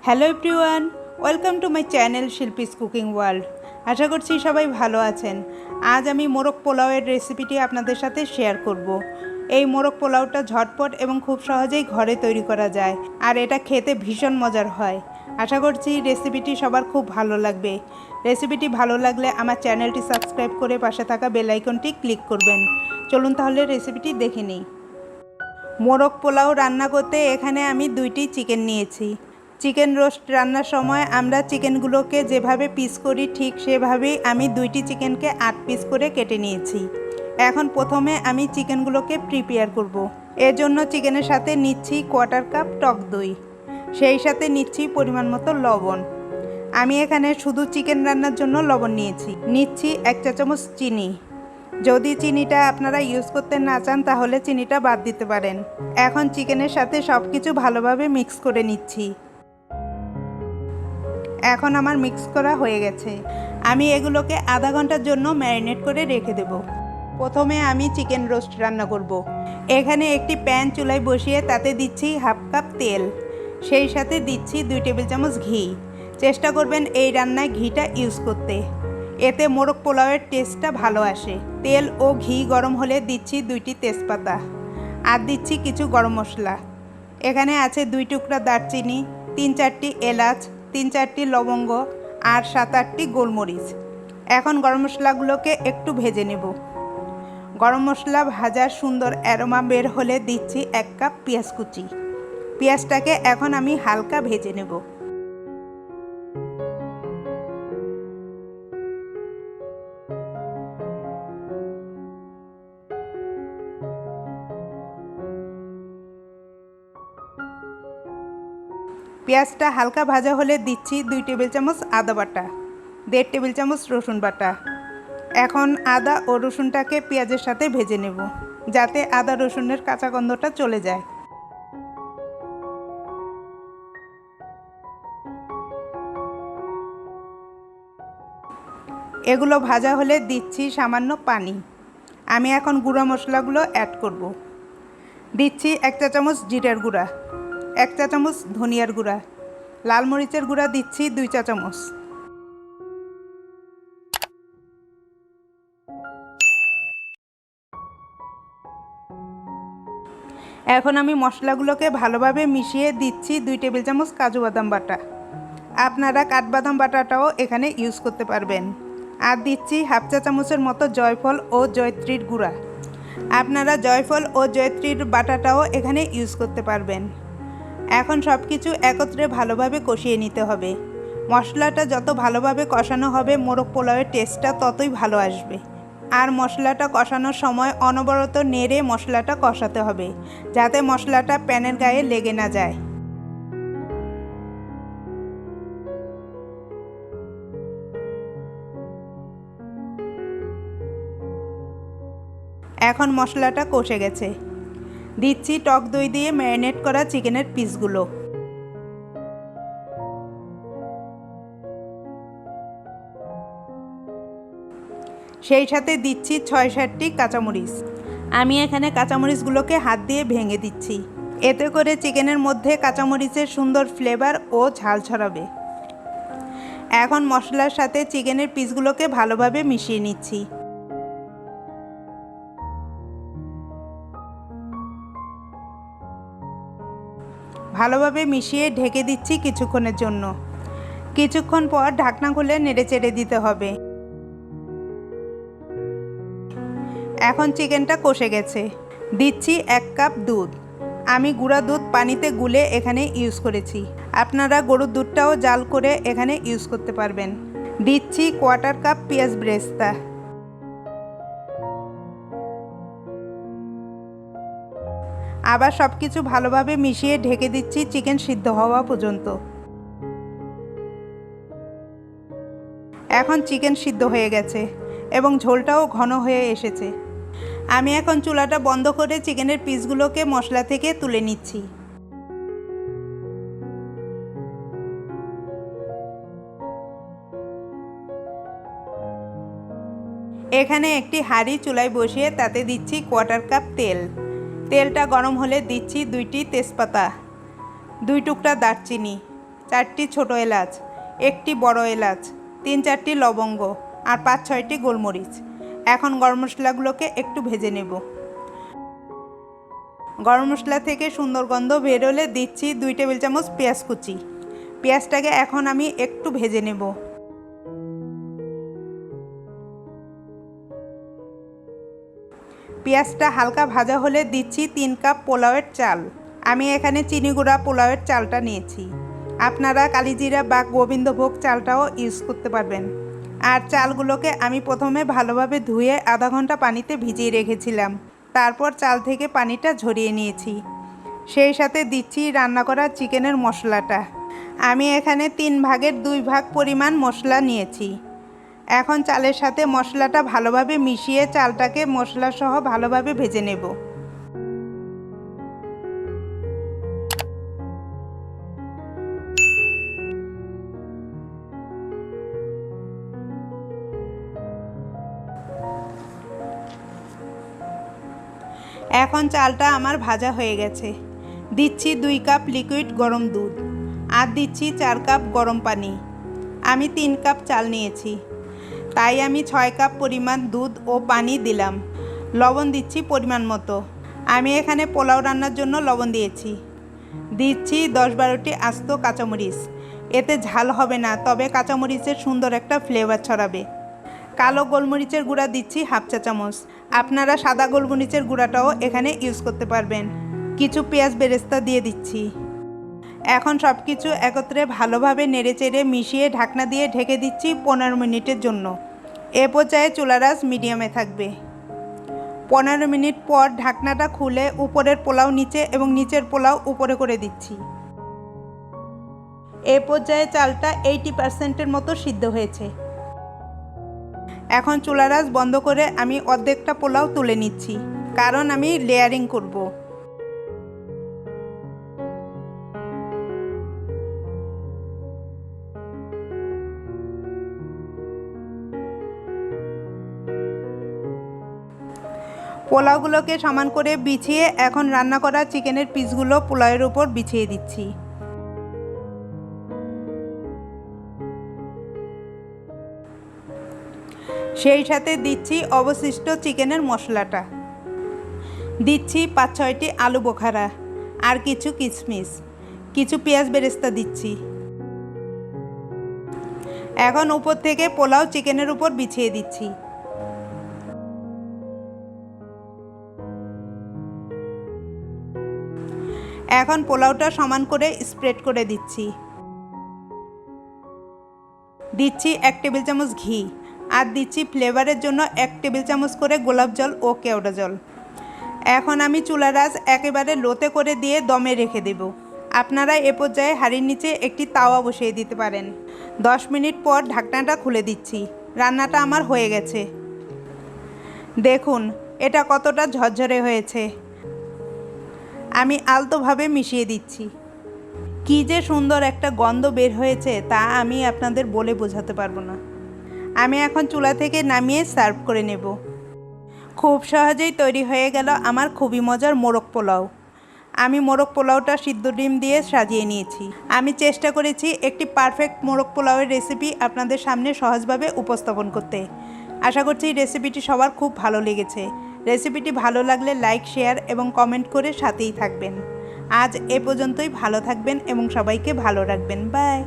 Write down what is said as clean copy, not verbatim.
Hello everyone, welcome to my channel Shilpi's cooking world. আশা করছি সবাই ভালো আছেন। আজ আমি মোরগ পোলাওয়ের রেসিপিটি আপনাদের সাথে শেয়ার করব। এই মোরগ পোলাওটা ঝটপট এবং খুব সহজেই ঘরে তৈরি করা যায়, আর এটা খেতে ভীষণ মজার হয়। আশা করছি রেসিপিটি সবার খুব ভালো লাগবে। রেসিপিটি ভালো লাগলে আমার চ্যানেলটি সাবস্ক্রাইব করে পাশে থাকা বেল আইকনটি ক্লিক করবেন। চলুন তাহলে রেসিপিটি দেখে নিই। মোরগ পোলাও রান্না করতে এখানে আমি 2টি চিকেন নিয়েছি। চিকেন রোস্ট রান্নার সময় আমরা চিকেনগুলোকে যেভাবে পিস করি ঠিক সেভাবেই আমি 2টি চিকেনকে 8 পিস করে কেটে নিয়েছি। এখন প্রথমে আমি চিকেনগুলোকে প্রিপেয়ার করব। এর জন্য চিকেনের সাথে নিচ্ছি 1/4 কাপ টক দই, সেই সাথে নিচ্ছি পরিমাণ মতো লবণ। আমি এখানে শুধু চিকেন রান্নার জন্য লবণ নিচ্ছি 1 চা চামচ চিনি। যদি চিনিটা আপনারা ইউজ করতে না চান তাহলে চিনিটা বাদ দিতে পারেন। এখন চিকেনের সাথে সব কিছু ভালোভাবে মিক্স করে নিচ্ছি। এখন আমার মিক্স করা হয়ে গেছে। আমি এগুলোকে আধা ঘন্টার জন্য ম্যারিনেট করে রেখে দেব। প্রথমে আমি চিকেন রোস্ট রান্না করব। এখানে একটি প্যান চুলায় বসিয়ে তাতে দিচ্ছি 1/2 কাপ তেল, সেই সাথে দিচ্ছি 2 টেবিল চামচ ঘি। চেষ্টা করবেন এই রান্নায় ঘিটা ইউজ করতে, এতে মোরগ পোলাওয়ের টেস্টটা ভালো আসে। তেল ও ঘি গরম হলে দিচ্ছি 2টি তেজপাতা আর দিচ্ছি কিছু গরম মশলা। এখানে আছে 2 টুকরা দারচিনি, 3-4টি এলাচ, 3-4টি লবঙ্গ আর 7-8টি গোলমরিচ। এখন গরম মশলাগুলোকে একটু ভেজে নেব। গরম মশলা ভাজার সুন্দর অ্যারোমা বের হলে দিচ্ছি 1 কাপ পেঁয়াজ কুচি। পেঁয়াজটাকে এখন আমি হালকা ভেজে নেব। পেঁয়াজটা হালকা ভাজা হলে দিচ্ছি 2 টেবিল চামচ আদা বাটা, 1.5 টেবিল চামচ রসুন বাটা। এখন আদা ও রসুনটাকে পেঁয়াজের সাথে ভেজে নেব, যাতে আদা রসুনের কাঁচা গন্ধটা চলে যায়। এগুলো ভাজা হলে দিচ্ছি সামান্য পানি। আমি এখন গুঁড়া মশলাগুলো অ্যাড করব। দিচ্ছি 1 চা চামচ জিরার গুঁড়া, 1 চা চামচ ধনিয়ার গুঁড়া, লাল মরিচের গুঁড়া দিচ্ছি 2 চা চামচ। এখন আমি মশলাগুলোকে ভালোভাবে মিশিয়ে দিচ্ছি 2 টেবিল চামচ কাজু বাদাম বাটা। আপনারা কাঠবাদাম বাটাটাও এখানে ইউজ করতে পারবেন। আর দিচ্ছি 1/2 চা চামচের মতো জয়ফল ও জয়ত্রীর গুঁড়া। আপনারা জয়ফল ও জয়ত্রীর বাটাটাও এখানে ইউজ করতে পারবেন। এখন সব কিছু একত্রে ভালোভাবে কষিয়ে নিতে হবে। মশলাটা যত ভালোভাবে কষানো হবে মোরগ পোলাওয়ের টেস্টটা ততই ভালো আসবে। আর মশলাটা কষানোর সময় অনবরত নেড়ে মশলাটা কষাতে হবে, যাতে মশলাটা প্যানের গায়ে লেগে না যায়। এখন মশলাটা কষে গেছে। দিচ্ছি টক দই দিয়ে ম্যারিনেট করা চিকেনের পিসগুলো। সেই সাথে দিচ্ছি 6-7টি কাঁচামরিচ। আমি এখানে কাঁচামরিচগুলোকে হাত দিয়ে ভেঙে দিচ্ছি, এতে করে চিকেনের মধ্যে কাঁচামরিচের সুন্দর ফ্লেভার ও ঝাল ছড়াবে। এখন মশলার সাথে চিকেনের পিসগুলোকে ভালোভাবে মিশিয়ে নিচ্ছি। ভালোভাবে মিশিয়ে ঢেকে দিচ্ছি কিছুক্ষণের জন্য। কিছুক্ষণ পর ঢাকনা খুলে নেড়েচেড়ে দিতে হবে। এখন চিকেনটা কষে গেছে। দিচ্ছি 1 কাপ দুধ। আমি গুঁড়া দুধ পানিতে গুলে এখানে ইউজ করেছি। আপনারা গরুর দুধটাও জাল করে এখানে ইউজ করতে পারবেন। দিচ্ছি 1/4 কাপ পেঁয়াজ বেরেস্তা। আবার সব কিছু ভালোভাবে মিশিয়ে ঢেকে দিচ্ছি চিকেন সিদ্ধ হওয়া পর্যন্ত। এখন চিকেন সিদ্ধ হয়ে গেছে এবং ঝোলটাও ঘন হয়ে এসেছে। আমি এখন চুলাটা বন্ধ করে চিকেনের পিসগুলোকে মশলা থেকে তুলে নিচ্ছি। এখানে একটি হাঁড়ি চুলায় বসিয়ে তাতে দিচ্ছি 1/4 কাপ তেল। তেলটা গরম হলে দিচ্ছি 2টি তেজপাতা, 2 টুকরা দারচিনি, 4টি ছোট এলাচ, 1টি বড় এলাচ, 3-4টি লবঙ্গ আর 5-6টি গোলমরিচ। এখন গরম মশলাগুলোকে একটু ভেজে নেব। গরম মশলা থেকে সুন্দর গন্ধ বের হলে দিচ্ছি 2 টেবিল চামচ পেঁয়াজ কুচি। পেঁয়াজটাকে এখন আমি একটু ভেজে নেব। পেঁয়াজটা হালকা ভাজা হলে দিচ্ছি 3 কাপ পোলাওয়ের চাল। আমি এখানে চিনি গুঁড়া পোলাওয়ের চালটা নিয়েছি। আপনারা কালিজিরা বা গোবিন্দভোগ চালটাও ইউজ করতে পারবেন। আর চালগুলোকে আমি প্রথমে ভালোভাবে ধুয়ে আধা ঘন্টা পানিতে ভিজিয়ে রেখেছিলাম। তারপর চাল থেকে পানিটা ঝরিয়ে নিয়েছি। সেই সাথে দিচ্ছি রান্না করা চিকেনের মশলাটা। আমি এখানে 3 ভাগের 2 ভাগ পরিমাণ মশলা নিয়েছি। এখন চালের সাথে মশলাটা ভালোভাবে মিশিয়ে চালটাকে মশলা সহ ভালোভাবে ভেজে নেব। এখন চালটা আমার ভাজা হয়ে গেছে। দিচ্ছি 2 কাপ লিকুইড গরম দুধ আর দিচ্ছি 4 কাপ গরম পানি। আমি 3 কাপ চাল নিয়েছি, তাই আমি 6 কাপ পরিমাণ দুধ ও পানি দিলাম। লবণ দিচ্ছি পরিমাণ মতো। আমি এখানে পোলাও রান্নার জন্য লবণ দিয়েছি। দিচ্ছি 10-12টি আস্ত কাঁচামরিচ। এতে ঝাল হবে না, তবে কাঁচামরিচের সুন্দর একটা ফ্লেভার ছড়াবে। কালো গোলমরিচের গুঁড়া দিচ্ছি 1/2 চা চামচ। আপনারা সাদা গোলমরিচের গুঁড়াটাও এখানে ইউজ করতে পারবেন। কিছু পেঁয়াজ বেরেস্তা দিয়ে দিচ্ছি। এখন সব কিছু একত্রে ভালোভাবে নেড়েচেড়ে মিশিয়ে ঢাকনা দিয়ে ঢেকে দিচ্ছি 15 মিনিটের জন্য। এ পর্যায়ে চুলার আঁচ মিডিয়ামে থাকবে। 15 মিনিট পর ঢাকনাটা খুলে উপরের পোলাও নিচে এবং নিচের পোলাও উপরে করে দিচ্ছি। এ পর্যায়ে চালটা 80% মতো সিদ্ধ হয়েছে। এখন চুলার আঁচ বন্ধ করে আমি অর্ধেকটা পোলাও তুলে নিচ্ছি, কারণ আমি লেয়ারিং করব। পোলাওগুলোকে সমান করে বিছিয়ে এখন রান্না করা চিকেনের পিসগুলো পোলাওয়ের উপর বিছিয়ে দিচ্ছি। সেই সাথে দিচ্ছি অবশিষ্ট চিকেনের মশলাটা। দিচ্ছি 5-6টি আলু বোখারা আর কিছু কিশমিশ, কিছু পেঁয়াজ বেরেস্তা দিচ্ছি। এখন উপর থেকে পোলাও চিকেনের উপর বিছিয়ে দিচ্ছি। এখন পোলাওটা সমান করে স্প্রেড করে দিচ্ছি। দিচ্ছি 1 টেবিল চামচ ঘি আর দিচ্ছি ফ্লেভারের জন্য 1 টেবিল চামচ করে গোলাপ জল ও কেওড়া জল। এখন আমি চুলার আঁচ একেবারে লোতে করে দিয়ে দমে রেখে দেব। আপনারা এ পর্যায়ে হাঁড়ির নিচে একটি তাওয়া বসিয়ে দিতে পারেন। 10 মিনিট পর ঢাকনাটা খুলে দিচ্ছি। রান্নাটা আমার হয়ে গেছে। দেখুন এটা কতটা ঝরঝরে হয়েছে। আমি আলতোভাবে মিশিয়ে দিচ্ছি। কী যে সুন্দর একটা গন্ধ বের হয়েছে তা আমি আপনাদের বলে বোঝাতে পারবো না। আমি এখন চুলা থেকে নামিয়ে সার্ভ করে নেব। খুব সহজেই তৈরি হয়ে গেল আমার খুবই মজার মোরগ পোলাও। আমি মোরগ পোলাওটা সিদ্ধ ডিম দিয়ে সাজিয়ে নিয়েছি। আমি চেষ্টা করেছি একটি পারফেক্ট মোরগ পোলাওয়ের রেসিপি আপনাদের সামনে সহজভাবে উপস্থাপন করতে। আশা করছি রেসিপিটি সবার খুব ভালো লেগেছে। রেসিপিটি ভালো লাগলে লাইক, শেয়ার এবং কমেন্ট করে সাথেই থাকবেন। আজ এ পর্যন্তই। ভালো থাকবেন এবং সবাইকে ভালো রাখবেন। বাই।